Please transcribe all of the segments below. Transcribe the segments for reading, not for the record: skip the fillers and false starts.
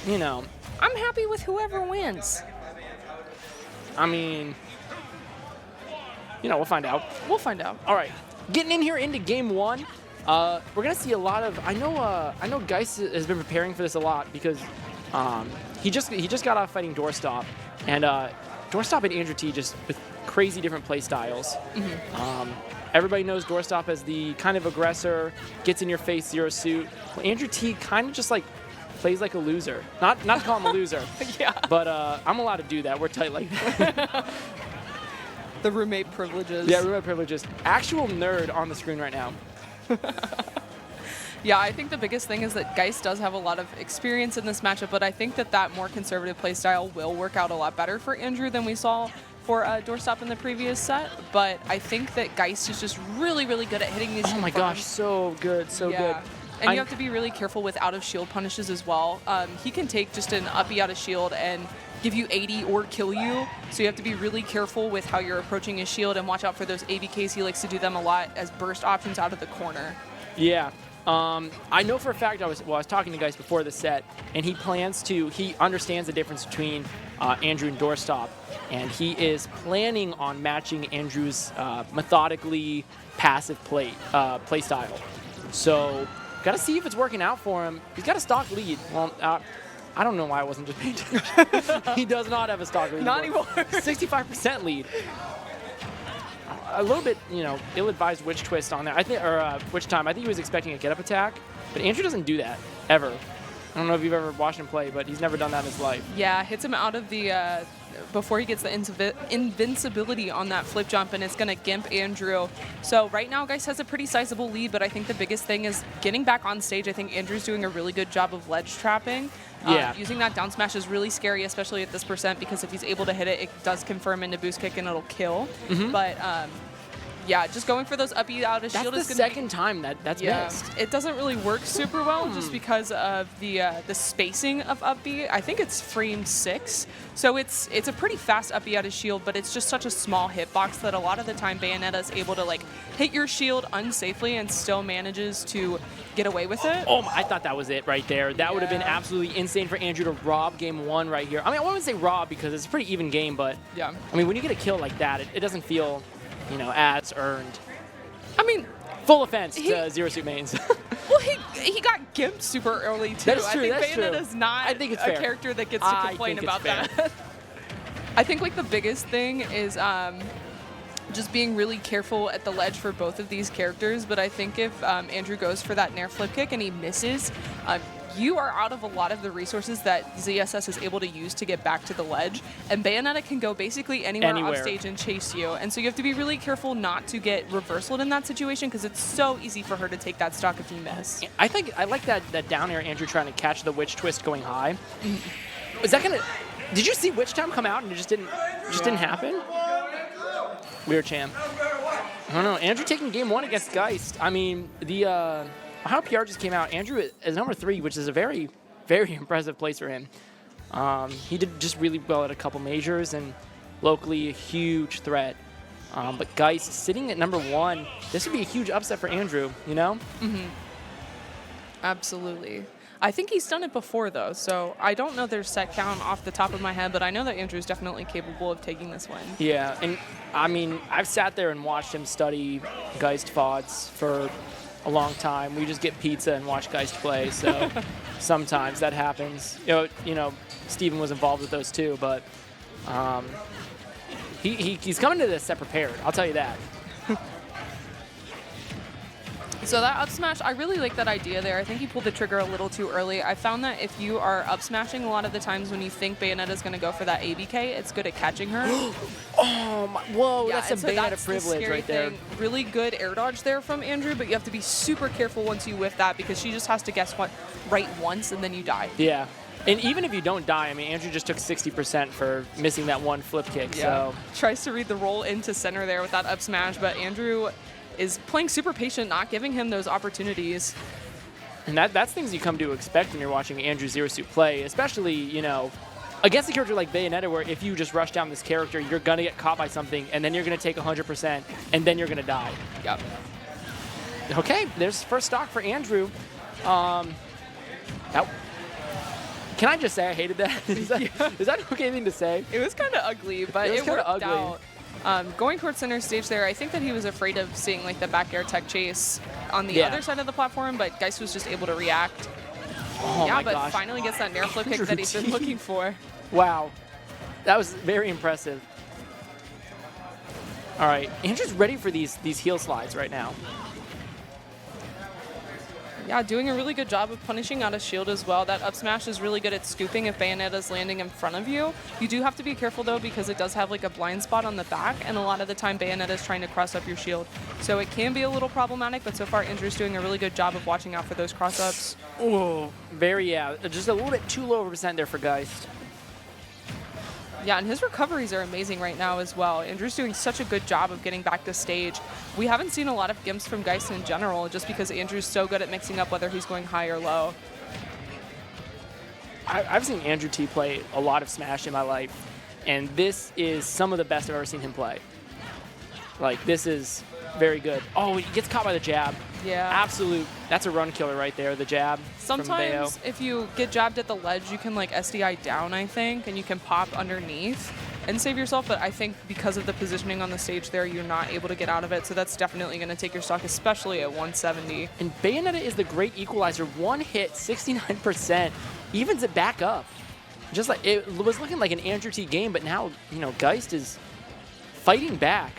you know, I'm happy with whoever wins. I mean, we'll find out. We'll find out. All right, getting in here into game one, we're gonna see a lot of. I know Geist has been preparing for this a lot because he just got off fighting Doorstop, and Doorstop and AndrewT just with crazy different play styles. Everybody knows Doorstop as the kind of aggressor, gets in your face zero suit. Well, AndrewT kind of just like plays like a loser. Not to call him a loser. Yeah. But I'm allowed to do that. We're tight like that. The roommate privileges. Yeah, roommate privileges. Actual nerd on the screen right now. Yeah, I think the biggest thing is that Geist does have a lot of experience in this matchup, but I think that more conservative playstyle will work out a lot better for Andrew than we saw for Doorstop in the previous set. But I think that Geist is just really, really good at hitting these. Oh my gosh, so good, so good. And you have to be really careful with out of shield punishes as well. He can take just an uppy out of shield and give you 80 or kill you. So you have to be really careful with how you're approaching his shield and watch out for those ABKs. He likes to do them a lot as burst options out of the corner. Yeah. I know for a fact I was talking to Geist before the set, and he understands the difference between Andrew and Doorstop, and he is planning on matching Andrew's methodically passive play style. So, got to see if it's working out for him. He's got a stock lead. Well, I don't know why I wasn't just paying attention. He does not have a stock lead. Not anymore. 65% lead. A little bit, ill-advised witch twist on there. Witch time. I think he was expecting a get-up attack, but Andrew doesn't do that ever. I don't know if you've ever watched him play, but he's never done that in his life. Yeah, hits him out of the before he gets the invincibility on that flip jump, and it's going to gimp Andrew. So right now, Geist has a pretty sizable lead, but I think the biggest thing is getting back on stage. I think Andrew's doing a really good job of ledge trapping. Yeah. Using that down smash is really scary, especially at this percent, because if he's able to hit it, it does confirm into boost kick and it'll kill. But yeah, just going for those uppy out of shield is the going to second time that's missed. It doesn't really work super well just because of the spacing of up B. I think it's frame 6. So it's a pretty fast up B out of shield, but it's just such a small hitbox that a lot of the time Bayonetta is able to like hit your shield unsafely and still manages to get away with it. Oh, I thought that was it right there. That would have been absolutely insane for Andrew to rob game 1 right here. I mean, I wouldn't say rob because it's a pretty even game, but yeah. I mean, when you get a kill like that, it doesn't feel, as earned. I mean, full offense to Zero Suit mains. Well, he got gimped super early too. That's true. I think Bayonetta's not a character that gets to complain about that. I think like the biggest thing is just being really careful at the ledge for both of these characters. But I think if Andrew goes for that nair flip kick and he misses, you are out of a lot of the resources that ZSS is able to use to get back to the ledge. And Bayonetta can go basically anywhere off stage and chase you. And so you have to be really careful not to get reversaled in that situation because it's so easy for her to take that stock if you miss. I like that down air Andrew trying to catch the witch twist going high. Is that gonna? Did you see Witch Time come out and it just didn't happen? Weird champ. I don't know. Andrew taking game 1 against Geist. I mean, the how PR just came out. Andrew is number 3, which is a very, very impressive place for him. He did just really well at a couple majors and locally a huge threat. But Geist sitting at number 1, this would be a huge upset for Andrew, Absolutely. I think he's done it before, though, so I don't know their set count off the top of my head, but I know that Andrew's definitely capable of taking this win. Yeah, and I mean, I've sat there and watched him study Geist FODs for a long time. We just get pizza and watch Geist play, so sometimes that happens. Steven was involved with those too, but he's coming to this set prepared, I'll tell you that. So that up smash, I really like that idea there. I think he pulled the trigger a little too early. I found that if you are up smashing a lot of the times when you think Bayonetta's going to go for that ABK, it's good at catching her. Whoa, yeah, that's a Bayonetta privilege right there. Really good air dodge there from Andrew, but you have to be super careful once you whiff that because she just has to guess what right once and then you die. Yeah. And even if you don't die, I mean, Andrew just took 60% for missing that one flip kick. Yeah. So tries to read the roll into center there with that up smash, but Andrew is playing super patient, not giving him those opportunities. And that's things you come to expect when you're watching Andrew Zero Suit play, especially, against a character like Bayonetta, where if you just rush down this character, you're going to get caught by something, and then you're going to take 100%, and then you're going to die. Yep. Okay, there's first stock for Andrew. Can't Can I just say I hated that? Is that an okay thing to say? It was kind of ugly, but it worked out. Going towards center stage there, I think that he was afraid of seeing like the back air tech chase on the other side of the platform, but Geist was just able to react. Oh yeah, my but gosh. finally gets that nair flip kick that he's been looking for. Wow. That was very impressive. All right, Andrew's ready for these heel slides right now. Yeah, doing a really good job of punishing out a shield as well. That up smash is really good at scooping if Bayonetta's landing in front of you. You do have to be careful, though, because it does have like a blind spot on the back, and a lot of the time Bayonetta's trying to cross up your shield. So it can be a little problematic, but so far Andrew's doing a really good job of watching out for those cross-ups. Oh, just a little bit too low of a percent there for Geist. Yeah, and his recoveries are amazing right now as well. Andrew's doing such a good job of getting back to stage. We haven't seen a lot of gimps from Geist in general, just because Andrew's so good at mixing up whether he's going high or low. I've seen AndrewT play a lot of Smash in my life, and this is some of the best I've ever seen him play. Like, this is very good. Oh, he gets caught by the jab. Yeah. Absolute. That's a run killer right there, the jab. Sometimes from Bayo. if you get jabbed at the ledge, you can like SDI down, I think, and you can pop underneath and save yourself. But I think because of the positioning on the stage there, you're not able to get out of it. So that's definitely going to take your stock, especially at 170. And Bayonetta is the great equalizer. One hit, 69%, evens it back up. Just like it was looking like an AndrewT game, but now, Geist is fighting back.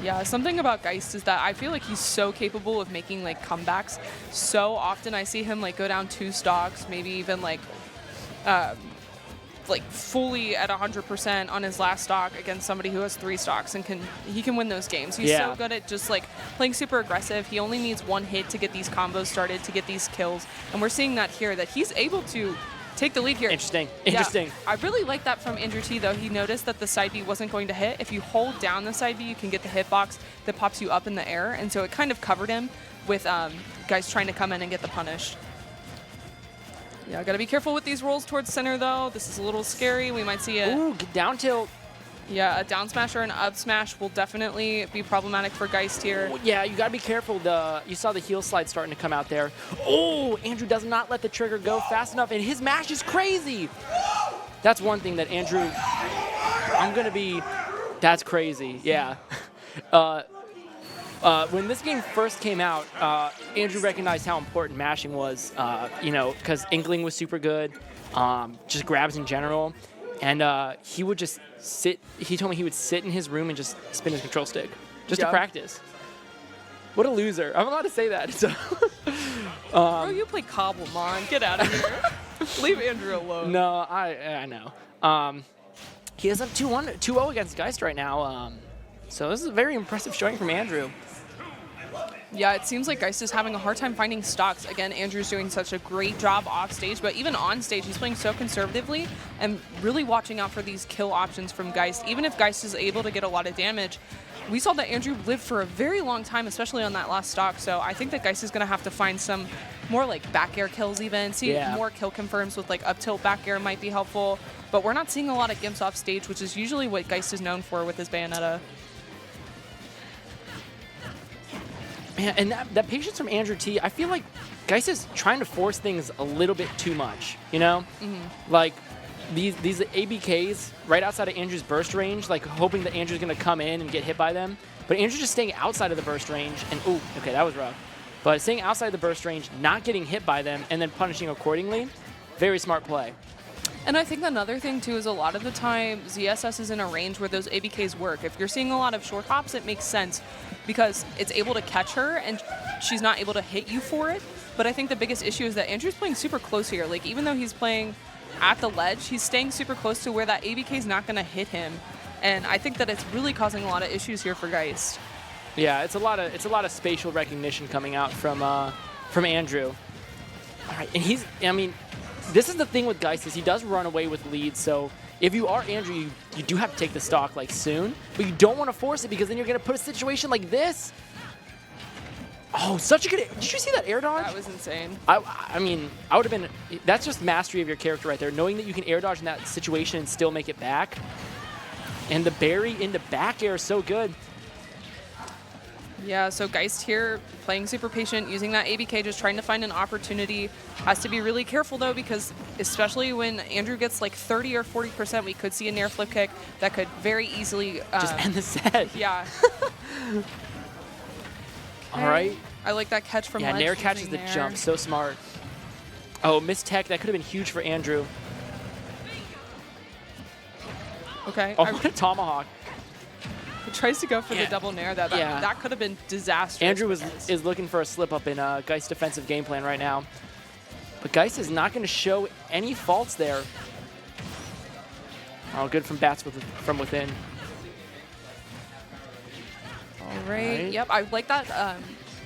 Yeah, something about Geist is that I feel like he's so capable of making like comebacks. So often I see him like go down 2 stocks, maybe even like fully at 100% on his last stock against somebody who has 3 stocks, and he can win those games. He's so good at just like playing super aggressive. He only needs 1 hit to get these combos started, to get these kills, and we're seeing that here, that he's able to take the lead here. Interesting. Yeah, I really like that from AndrewT, though. He noticed that the side B wasn't going to hit. If you hold down the side B, you can get the hitbox that pops you up in the air, and so it kind of covered him with guys trying to come in and get the punish. Yeah, gotta be careful with these rolls towards center, though. This is a little scary. We might see Ooh, down tilt. Yeah, a down smash or an up smash will definitely be problematic for Geist here. Yeah, you gotta be careful. You saw the heel slide starting to come out there. Oh, Andrew does not let the trigger go fast enough, and his mash is crazy. That's one thing that Andrew, that's crazy, yeah. When this game first came out, Andrew recognized how important mashing was, because Inkling was super good, just grabs in general. And he would just sit. He told me he would sit in his room and just spin his control stick, just to practice. What a loser! I'm allowed to say that. So, bro, you play Cobblemon. Get out of here. Leave Andrew alone. No, I know. He is up 2-0 against Geist right now. So this is a very impressive showing from Andrew. Yeah, it seems like Geist is having a hard time finding stocks. Again, Andrew's doing such a great job off stage, but even on stage, he's playing so conservatively and really watching out for these kill options from Geist. Even if Geist is able to get a lot of damage, we saw that Andrew lived for a very long time, especially on that last stock. So I think that Geist is going to have to find some more like back air kills even. See more kill confirms with like up tilt back air might be helpful. But we're not seeing a lot of gimps off stage, which is usually what Geist is known for with his Bayonetta. Man, and that patience from AndrewT, I feel like Geist is trying to force things a little bit too much, Like these ABKs right outside of Andrew's burst range, like hoping that Andrew's going to come in and get hit by them. But Andrew's just staying outside of the burst range, and ooh, okay, that was rough. But staying outside the burst range, not getting hit by them, and then punishing accordingly, very smart play. And I think another thing, too, is a lot of the time, ZSS is in a range where those ABKs work. If you're seeing a lot of short hops, it makes sense because it's able to catch her and she's not able to hit you for it. But I think the biggest issue is that Andrew's playing super close here. Like, even though he's playing at the ledge, he's staying super close to where that ABK is not going to hit him. And I think that it's really causing a lot of issues here for Geist. Yeah, it's a lot of spatial recognition coming out from Andrew. All right, and this is the thing with Geist is he does run away with leads. So if you are Andrew, you do have to take the stock like soon, but you don't want to force it because then you're going to put a situation like this. Oh, such a good. Did you see that air dodge? That was insane. I would have been. That's just mastery of your character right there, knowing that you can air dodge in that situation and still make it back. And the berry into back air is so good. Yeah, so Geist here playing super patient, using that ABK, just trying to find an opportunity. Has to be really careful though, because especially when Andrew gets like 30 or 40%, we could see a nair flip kick that could very easily just end the set. Yeah. All right. I like that catch from Yeah, ledge. nair catches the jump. So smart. Oh, missed tech. That could have been huge for Andrew. Okay. Oh, what a tomahawk. He tries to go for the double nair. That could have been disastrous. Andrew is looking for a slip up in Geist's defensive game plan right now. But Geist is not going to show any faults there. Oh, good from bats from within. All right. Yep, I like that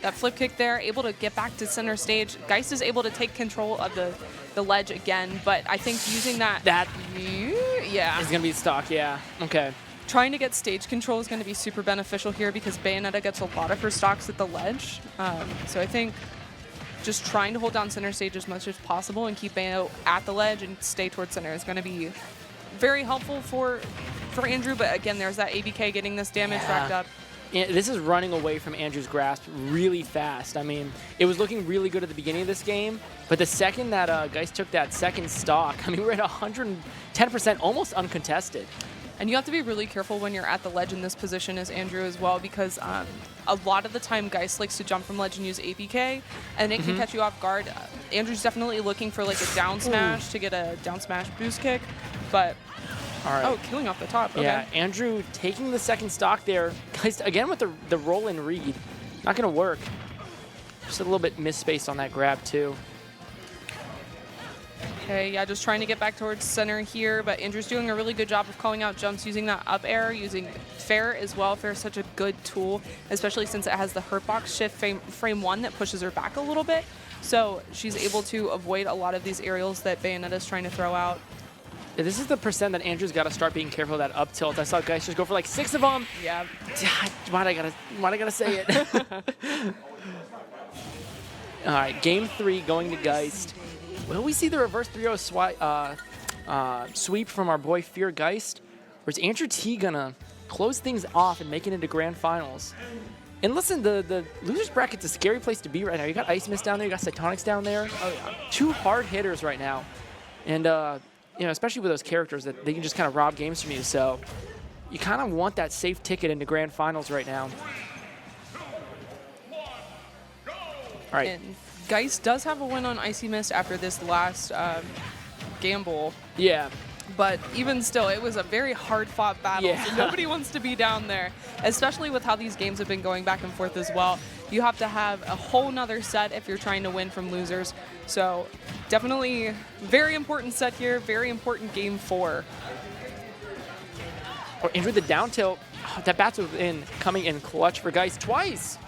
that flip kick there. Able to get back to center stage. Geist is able to take control of the ledge again, but I think using that is going to be stock. Yeah. Okay. Trying to get stage control is going to be super beneficial here because Bayonetta gets a lot of her stocks at the ledge. So I think just trying to hold down center stage as much as possible and keep Bayonetta at the ledge and stay towards center is going to be very helpful for Andrew. But again, there's that ABK getting this damage racked up. This is running away from Andrew's grasp really fast. I mean, it was looking really good at the beginning of this game, but the second that Geist took that second stock, I mean, we're at 110%, almost uncontested. And you have to be really careful when you're at the ledge in this position as Andrew as well, because a lot of the time Geist likes to jump from ledge and use APK, and it can catch you off guard. Andrew's definitely looking for like a down smash to get a down smash boost kick, but all right. Oh, killing off the top. Okay. Yeah, Andrew taking the second stock there. Geist again with the roll and read. Not going to work. Just a little bit misspaced on that grab too. Okay, yeah, just trying to get back towards center here, but Andrew's doing a really good job of calling out jumps, using that up air, using Fair as well. Fair is such a good tool, especially since it has the hurt box shift frame 1 that pushes her back a little bit. So she's able to avoid a lot of these aerials that Bayonetta's trying to throw out. Yeah, this is the percent that Andrew's got to start being careful of that up tilt. I saw guys just go for like 6 of them. Yeah. Why'd I gotta say it? All right, game 3 going to Geist. Will we see the reverse 3-0 sweep from our boy Fear Geist? Or is AndrewT gonna close things off and make it into grand finals? And listen, the losers bracket's a scary place to be right now. You got Ice Mist down there, you got Cytonics down there. Oh, yeah. 2 hard hitters right now. And you know, especially with those characters that they can just kind of rob games from you. So you kind of want that safe ticket into grand finals right now. All right. And Geist does have a win on Icy Mist after this last gamble. Yeah. But even still, it was a very hard-fought battle. Yeah. So nobody wants to be down there, especially with how these games have been going back and forth as well. You have to have a whole nother set if you're trying to win from losers. So definitely very important set here, very important game 4. Or Andrew, the down tilt, that bat's in, coming in clutch for Geist twice.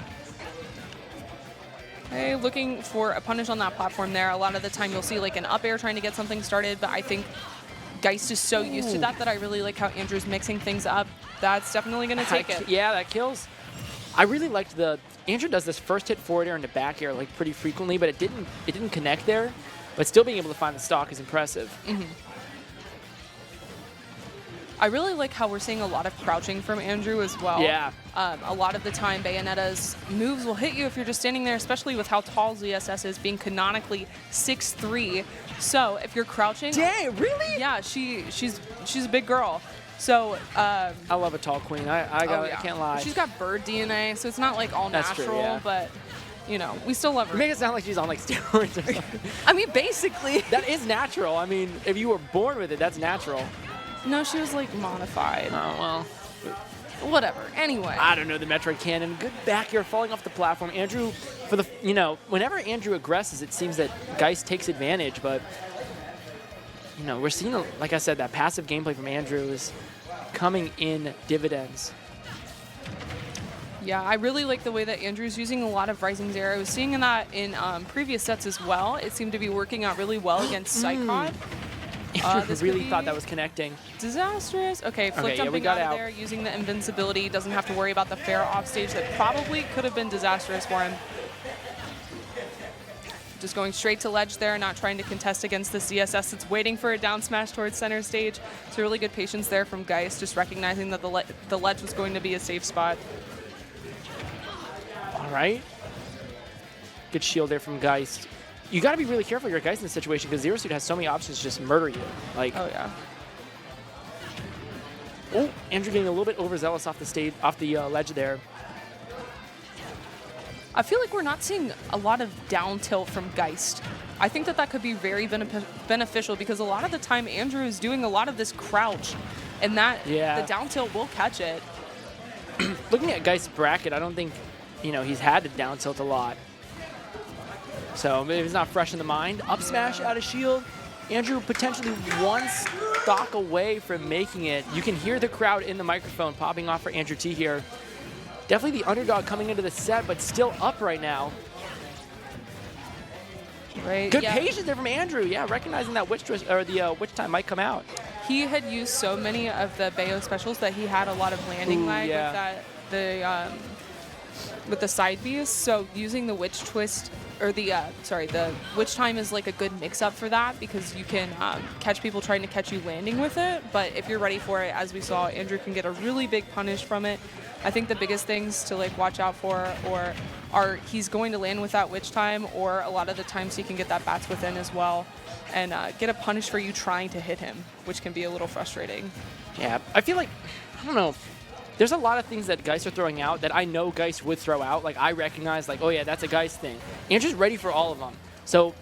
Okay, looking for a punish on that platform there. A lot of the time you'll see like an up air trying to get something started, but I think Geist is so used to that I really like how Andrew's mixing things up. That's definitely going to take it. Yeah, that kills. I really liked Andrew does this first hit forward air into back air like pretty frequently, but it didn't connect there. But still being able to find the stock is impressive. Mm-hmm. I really like how we're seeing a lot of crouching from Andrew as well. Yeah. A lot of the time, Bayonetta's moves will hit you if you're just standing there, especially with how tall ZSS is, being canonically 6'3". So if you're crouching... Dang, really? Yeah, she's a big girl. So... I love a tall queen. I can't lie. She's got bird DNA, so it's not like all That's natural, true, yeah. but... You know, we still love her. You make it sound like she's on like steroids or something. I mean, basically. That is natural. I mean, if you were born with it, that's natural. No, she was like modified. Oh, well. Whatever. Anyway. I don't know the Metroid canon. Good back air falling off the platform. Andrew, whenever Andrew aggresses, it seems that Geist takes advantage, but, we're seeing, like I said, that passive gameplay from Andrew is coming in dividends. Yeah, I really like the way that Andrew's using a lot of Rising's Air. I was seeing that in previous sets as well. It seemed to be working out really well against Psychod. Andrew really thought that was connecting. Disastrous. Okay, flip jumping out of there, using the invincibility. Doesn't have to worry about the fair offstage that probably could have been disastrous for him. Just going straight to ledge there, not trying to contest against the ZSS that's waiting for a down smash towards center stage. It's a really good patience there from Geist, just recognizing that the ledge was going to be a safe spot. right. Good shield there from Geist. You got to be really careful your Geist in this situation because Zero Suit has so many options to just murder you. Like, oh yeah. Oh, Andrew getting a little bit overzealous off the stage, off the ledge there. I feel like we're not seeing a lot of down tilt from Geist. I think that could be very beneficial because a lot of the time Andrew is doing a lot of this crouch, and that the down tilt will catch it. Looking at Geist's bracket, I don't think he's had to down tilt a lot. So maybe it's not fresh in the mind. Up smash out of shield. Andrew potentially one stock away from making it. You can hear the crowd in the microphone popping off for AndrewT here. Definitely the underdog coming into the set, but still up right now. Right. Good patience there from Andrew. Yeah, recognizing that witch twist or the witch time might come out. He had used so many of the Bayo specials that he had a lot of landing lag with the side Bs. So using the witch twist or the witch time is like a good mix-up for that because you can catch people trying to catch you landing with it. But if you're ready for it, as we saw, Andrew can get a really big punish from it. I think the biggest things to like watch out for are he's going to land with that witch time, or a lot of the times he can get that bats within as well and get a punish for you trying to hit him, which can be a little frustrating. Yeah, I feel like, I don't know, there's a lot of things that Geist are throwing out that I know Geist would throw out. Like, I recognize, like, oh yeah, that's a Geist thing. Andrew's ready for all of them. So,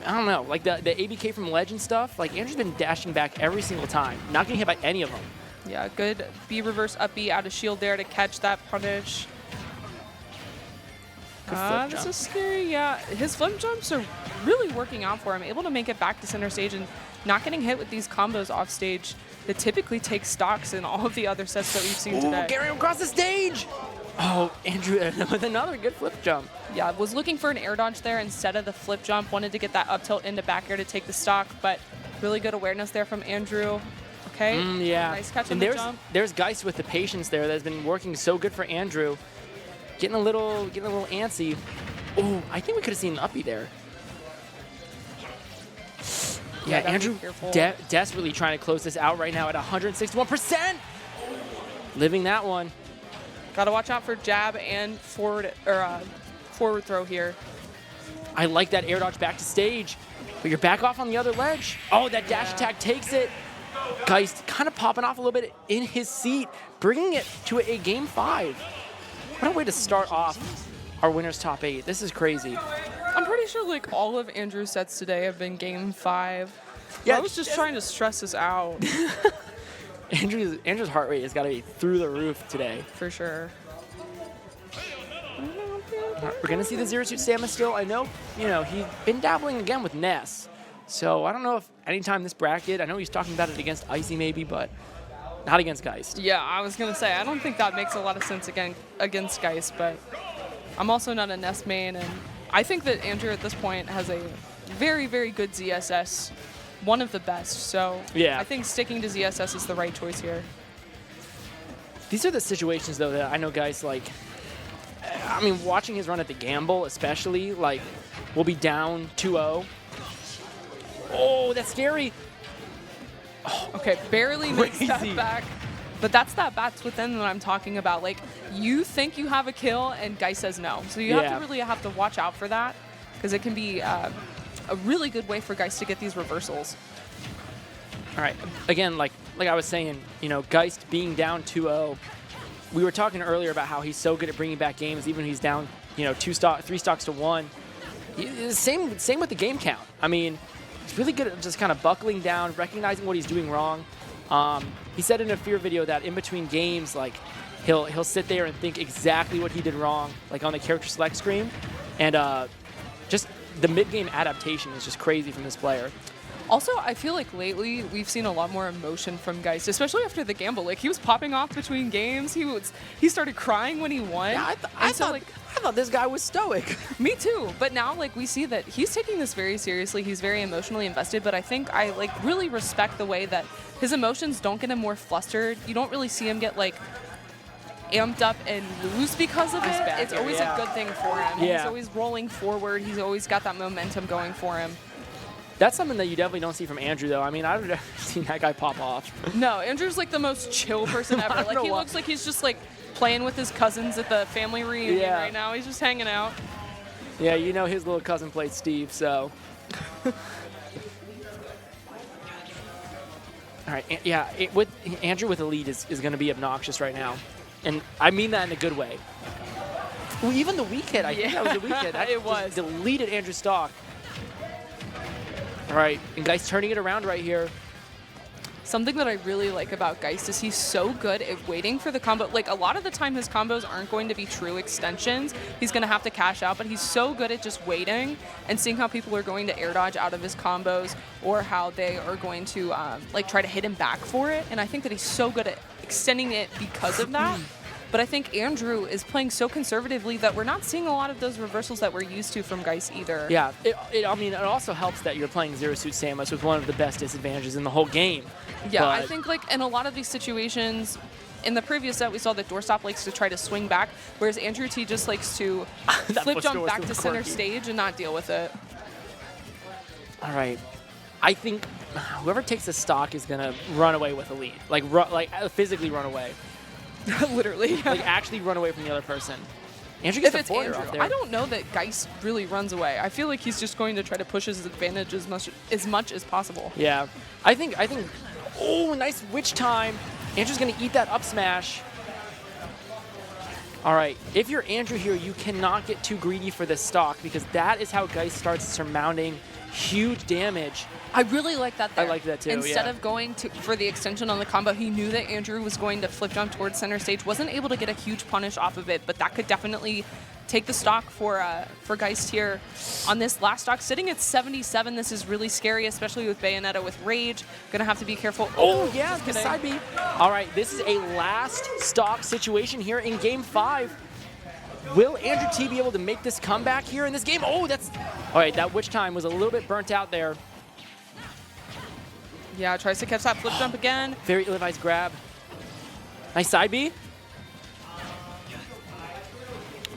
I don't know, like the ABK from Legend stuff, like Andrew's been dashing back every single time, not getting hit by any of them. Yeah, good B reverse up B out of shield there to catch that punish. This is scary, yeah. His flip jumps are really working out for him, able to make it back to center stage and not getting hit with these combos off stage that typically take stocks in all of the other sets that we've seen today. Gary across the stage! Oh, Andrew with another good flip jump. Yeah, was looking for an air dodge there instead of the flip jump. Wanted to get that up tilt into back air to take the stock, but really good awareness there from Andrew. Okay. Yeah. Nice catch on and the jump. There's Geist with the patience there that's been working so good for Andrew. Getting a little antsy. Oh, I think we could have seen an uppie there. Yeah, Andrew desperately trying to close this out right now at 161%. Living that one. Got to watch out for jab and forward throw here. I like that air dodge back to stage, but you're back off on the other ledge. Oh, that dash attack takes it. Geist kind of popping off a little bit in his seat, bringing it to a game 5. What a way to start off our winner's top 8. This is crazy. I'm pretty sure like all of Andrew's sets today have been game 5. Yeah, I was just trying to stress this out. Andrew's heart rate has got to be through the roof today. For sure. We're going to see the Zero Suit Samus still. I know, he's been dabbling again with Ness. So I don't know if anytime this bracket, I know he's talking about it against Icy maybe, but not against Geist. Yeah, I was going to say, I don't think that makes a lot of sense against Geist, but I'm also not a Ness main, and I think that Andrew at this point has a very, very good ZSS, one of the best. So yeah. I think sticking to ZSS is the right choice here. These are the situations, though, that I know guys like, I mean, watching his run at the Gamble especially, like, we'll be down 2-0. Oh, that's scary. Oh, okay, barely makes that back. But that's that bats within that I'm talking about. Like, you think you have a kill, and Geist says no. So you have to watch out for that, because it can be a really good way for Geist to get these reversals. All right, again, like I was saying, Geist being down 2-0. We were talking earlier about how he's so good at bringing back games, even when he's down, 3 stocks to 1. Same with the game count. I mean, he's really good at just kind of buckling down, recognizing what he's doing wrong. He said in a Fear video that in between games, like, he'll sit there and think exactly what he did wrong, like on the character select screen. And just the mid-game adaptation is just crazy from this player. Also, I feel like lately we've seen a lot more emotion from Geist, especially after the Gamble. Like, he was popping off between games. He started crying when he won. Yeah, I thought this guy was stoic. Me too. But now, like, we see that he's taking this very seriously. He's very emotionally invested. But I think I really respect the way that his emotions don't get him more flustered. You don't really see him get amped up and lose because of it. It's always a good thing for him. Yeah. He's always rolling forward. He's always got that momentum going for him. That's something that you definitely don't see from Andrew, though. I mean, I've never seen that guy pop off. No, Andrew's like the most chill person ever. Like, he looks like he's just playing with his cousins at the family reunion right now. He's just hanging out. Yeah, you know his little cousin played Steve, so. All right, with Andrew with a lead is going to be obnoxious right now. And I mean that in a good way. Well, even the weak hit, I think that was a weak hit. That it was. Deleted Andrew's stock. All right, and Geist turning it around right here. Something that I really like about Geist is he's so good at waiting for the combo. Like, a lot of the time his combos aren't going to be true extensions. He's going to have to cash out, but he's so good at just waiting and seeing how people are going to air dodge out of his combos or how they are going to like try to hit him back for it. And I think that he's so good at extending it because of that. But I think Andrew is playing so conservatively that we're not seeing a lot of those reversals that we're used to from Geist either. Yeah, I mean, it also helps that you're playing Zero Suit Samus with one of the best disadvantages in the whole game. Yeah, I think like in a lot of these situations, in the previous set, we saw that Doorstop likes to try to swing back, whereas AndrewT just likes to flip jump back to center stage and not deal with it. All right. I think whoever takes the stock is going to run away with a lead. Like physically run away. Literally. Like actually run away from the other person. Andrew gets the forward off there. I don't know that Geist really runs away. I feel like he's just going to try to push his advantage as much as possible. Yeah. I think oh, nice witch time. Andrew's going to eat that up smash. All right. If you're Andrew here, you cannot get too greedy for this stock because that is how Geist starts surmounting huge damage. I really like that there. I like that too, Instead of going for the extension on the combo, he knew that Andrew was going to flip jump towards center stage. Wasn't able to get a huge punish off of it, but that could definitely take the stock for Geist here on this last stock. Sitting at 77, this is really scary, especially with Bayonetta with Rage. Gonna have to be careful. Oh yeah, the side B. All right, this is a last stock situation here in Game 5. Will AndrewT be able to make this comeback here in this game? Oh, that's... All right, that witch time was a little bit burnt out there. Yeah, tries to catch that flip jump again. Very ill-advised grab. Nice side B.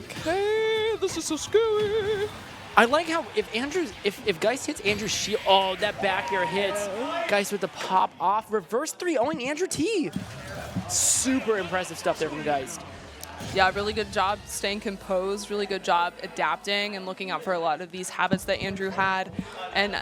Okay, this is so scary. I like how if Geist hits Andrew's shield, oh, that back air hits Geist with the pop off. Reverse 3-0ing AndrewT. Super impressive stuff there from Geist. Yeah, really good job staying composed, really good job adapting and looking out for a lot of these habits that Andrew had. And